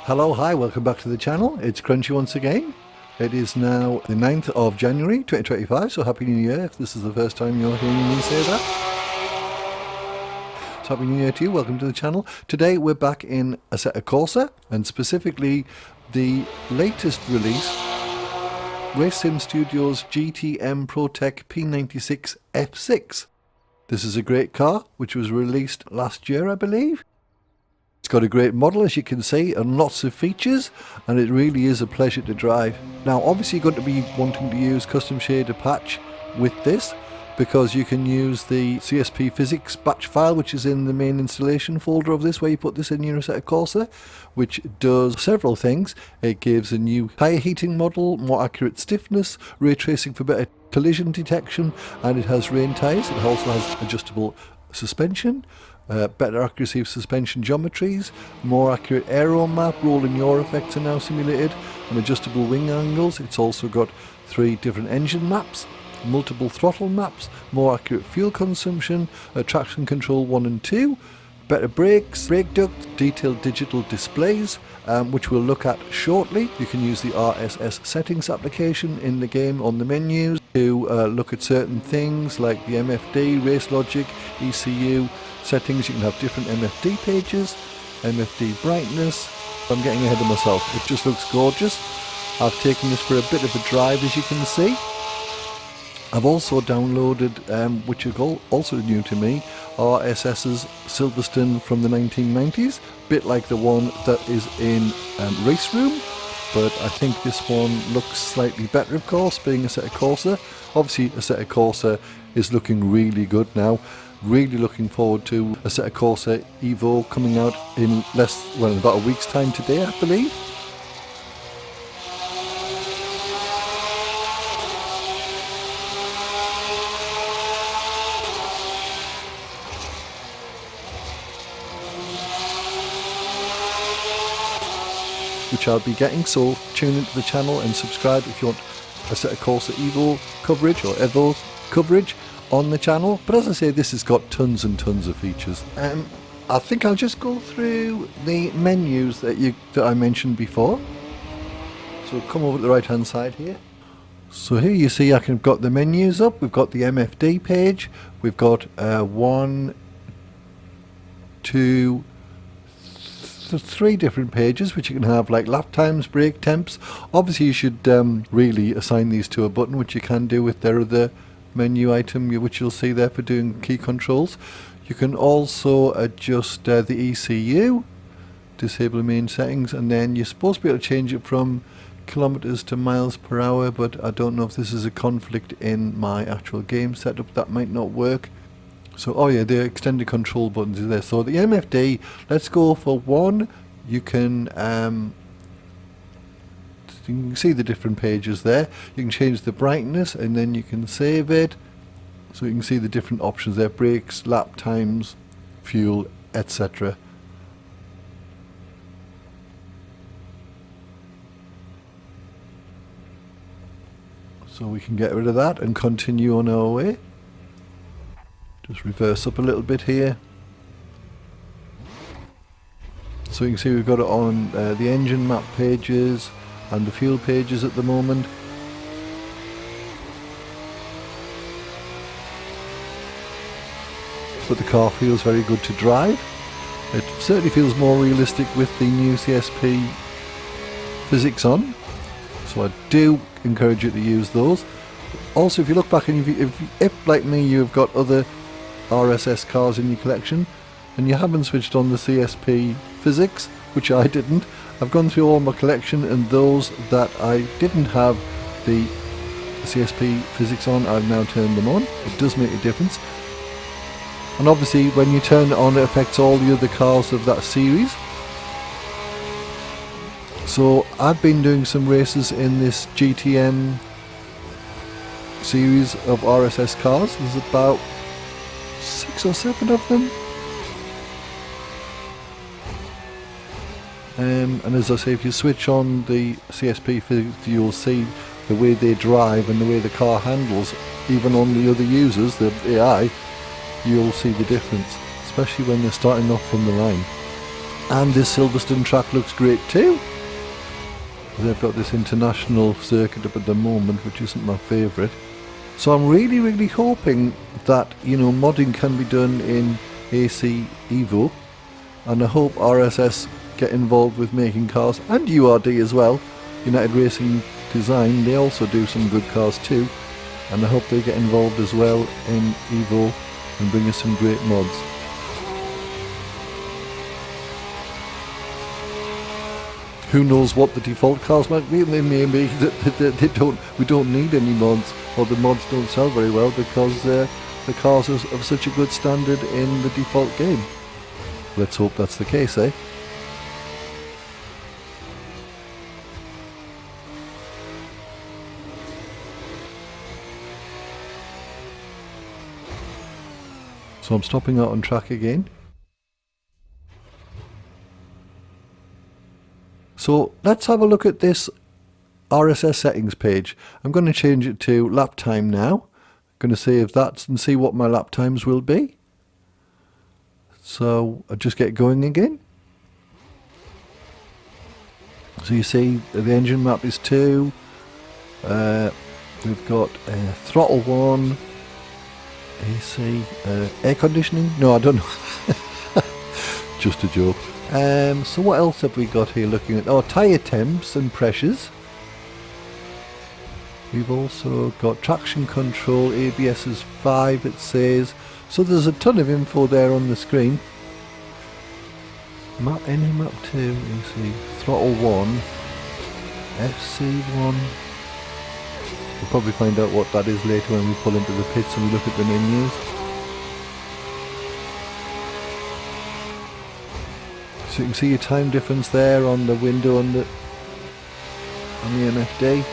Hello, hi, welcome back to the channel. It's Crunchy once again. It is now the 9th of January 2025, so Happy New Year if this is the first time you're hearing me say that. So Happy New Year to you, welcome to the channel. Today we're back in ASSETTO CORSA, and specifically the latest release, Race Sim Studios GTM Protech P96 F6. This is a great car, which was released last year, I believe. It's got a great model, as you can see, and lots of features, and it really is a pleasure to drive. Now obviously you're going to be wanting to use custom shader patch with this, because you can use the CSP physics batch file, which is in the main installation folder of this, where you put this in your ASSETTO CORSA, which does several things. It gives a new tyre heating model, more accurate stiffness, ray tracing for better collision detection, and it has rain tyres. It also has adjustable suspension, better accuracy of suspension geometries, more accurate aero map, rolling yaw effects are now simulated, and adjustable wing angles. It's also got 3 different engine maps, multiple throttle maps, more accurate fuel consumption, traction control 1 and 2, better brakes, brake ducts, detailed digital displays, which we'll look at shortly. You can use the RSS settings application in the game on the menus to look at certain things like the MFD, race logic, ECU settings. You can have different MFD pages, MFD brightness. I'm getting ahead of myself. It just looks gorgeous. I've taken this for a bit of a drive, as you can see. I've also downloaded, which is also new to me, RSS's Silverstone from the 1990s, bit like the one that is in Race Room, but I think this one looks slightly better, of course, being ASSETTO CORSA. Obviously ASSETTO CORSA is looking really good now. Really looking forward to ASSETTO CORSA Evo coming out in about a week's time today, I believe. Which I'll be getting, so tune into the channel and subscribe if you want ASSETTO CORSA Evo coverage or Evo coverage on the channel. But as I say, this has got tons and tons of features. I think I'll just go through the menus that I mentioned before. So come over to the right hand side here. So here you see I've got the menus up. We've got the MFD page. We've got 1, 2, 3 different pages, which you can have like lap times, brake temps. Obviously you should really assign these to a button, which you can do with their other menu item, which you'll see there for doing key controls. You can also adjust the ECU, disable main settings, and then you're supposed to be able to change it from kilometers to miles per hour, but I don't know if this is a conflict in my actual game setup. That might not work. So, oh yeah, the extended control buttons are there. So the MFD, let's go for 1. You can see the different pages there. You can change the brightness, and then you can save it. So you can see the different options there: brakes, lap times, fuel, etc. So we can get rid of that and continue on our way. Just reverse up a little bit here. So you can see we've got it on the engine map pages and the fuel pages at the moment. But the car feels very good to drive. It certainly feels more realistic with the new CSP physics on. So I do encourage you to use those. Also, if you look back and if like me you've got other RSS cars in your collection and you haven't switched on the CSP physics, which I didn't, I've gone through all my collection, and those that I didn't have the CSP physics on, I've now turned them on. It does make a difference, and obviously when you turn it on, it affects all the other cars of that series. So I've been doing some races in this GTM series of RSS cars. There's about 6 or 7 of them. And as I say, if you switch on the CSP physics, you'll see the way they drive and the way the car handles. Even on the other users, the AI, you'll see the difference, especially when they're starting off from the line. And this Silverstone track looks great too. They've got this international circuit up at the moment, which isn't my favourite. So I'm really hoping that, you know, modding can be done in AC Evo, and I hope RSS get involved with making cars, and URD as well, United Racing Design. They also do some good cars too, and I hope they get involved as well in Evo and bring us some great mods. Who knows what the default cars might be? They may be that we don't need any mods, or the mods don't sell very well because the cars are of such a good standard in the default game. Let's hope that's the case, eh? So I'm stopping out on track again. So let's have a look at this RSS settings page. I'm going to change it to lap time now. I'm going to save that and see what my lap times will be. So I'll just get going again. So you see the engine map is 2. We've got throttle 1, AC, air conditioning. No, I don't know. Just a joke. So what else have we got here looking at? Oh, tyre temps and pressures. We've also got traction control, ABS is 5 it says. So there's a ton of info there on the screen. Map, any map 2, you see, throttle 1, FC1. We'll probably find out what that is later when we pull into the pits and we look at the menus. So you can see your time difference there on the window on the MFD.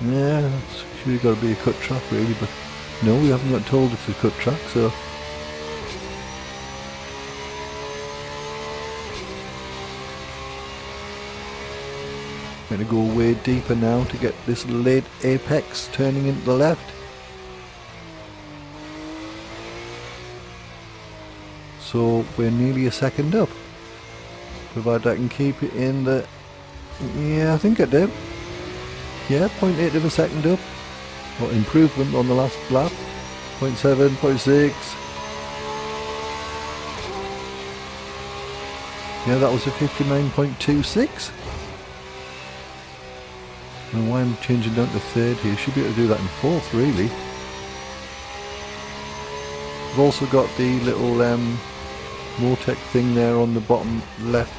Yeah, it's really got to be a cut track really, but no, we haven't got told it's a cut track, so I'm going to go way deeper now to get this late apex turning into the left. So we're nearly a second up, provided I can keep it in the, yeah, I think I do. Yeah, 0.8 of a second up, or improvement on the last lap. 0.7, 0.6. Yeah, that was a 59.26. I don't know why I'm changing down to third here. Should be able to do that in fourth, really. I've also got the little Protech thing there on the bottom left.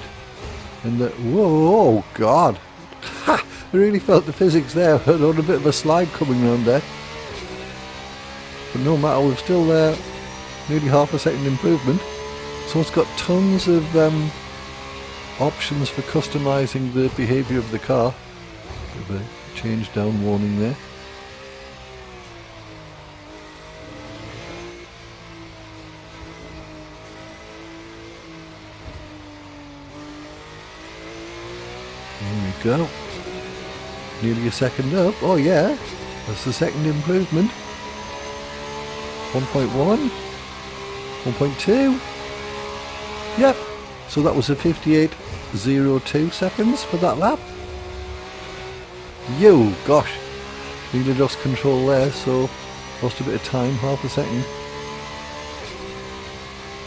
And the, whoa, oh god! Ha! I really felt the physics there. I had a bit of a slide coming around there. But no matter, we're still there. Nearly half a second improvement. So it's got tons of options for customising the behaviour of the car. Bit of a change down warning there. There we go. Nearly a second up. Oh yeah, that's the second improvement. 1.1, 1.2. Yep. So that was a 58.02 seconds for that lap. Yo, gosh, really lost control there, so lost a bit of time, half a second.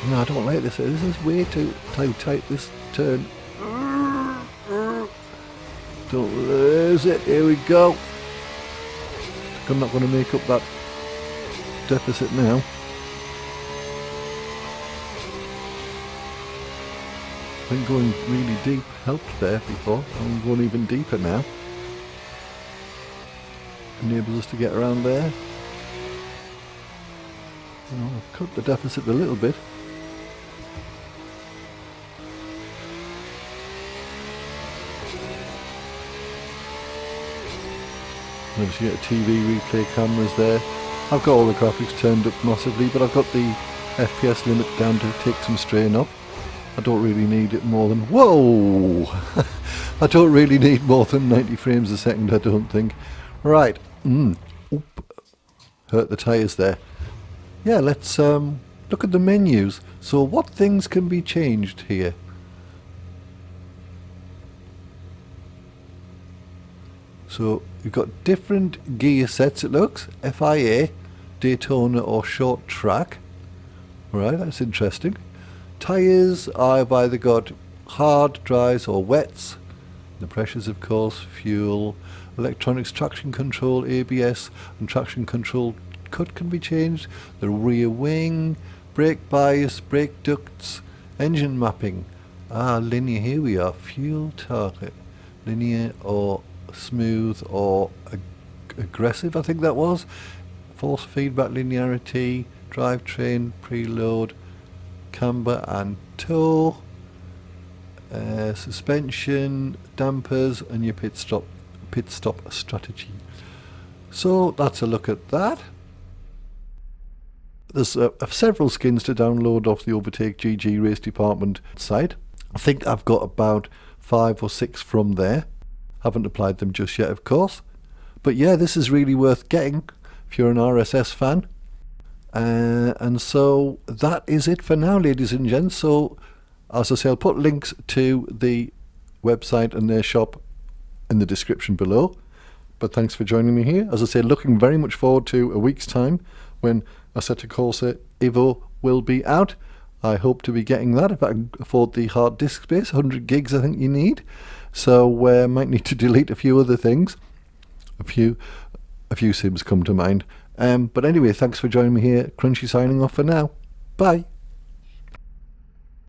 No, I don't like this. This is way too tight, this turn. Don't lose it. Here we go. I'm not going to make up that deficit now. I think going really deep helped there before. I'm going even deeper now. Enables us to get around there. Well, I've cut the deficit a little bit. Notice you get TV replay cameras there. I've got all the graphics turned up massively, but I've got the FPS limit down to take some strain off. I don't really need it more than, whoa! I don't really need more than 90 frames a second, I don't think. Right. Oop. Hurt the tyres there. Yeah, let's look at the menus. So what things can be changed here? So you've got different gear sets, it looks. FIA, Daytona or short track. Right, that's interesting. Tyres, I've either got hard, dries or wets. The pressures, of course, fuel, electronics, traction control, ABS and traction control cut can be changed. The rear wing, brake bias, brake ducts, engine mapping. Linear, here we are. Fuel target, linear or smooth or aggressive, I think that was. Force feedback, linearity, drivetrain, preload, camber and tow, suspension, dampers and your pit stop strategy. So that's a look at that. There's several skins to download off the Overtake GG Race Department site. I think I've got about 5 or 6 from there. Haven't applied them just yet, of course. But yeah, this is really worth getting if you're an RSS fan. And so that is it for now, ladies and gents. So as I say, I'll put links to the website and their shop in the description below. But thanks for joining me here. As I say, looking very much forward to a week's time when Assetto Corsa Evo will be out. I hope to be getting that if I can afford the hard disk space. 100 gigs I think you need. So might need to delete a few other things. A few sims come to mind. But anyway, thanks for joining me here. Crunchy signing off for now. Bye.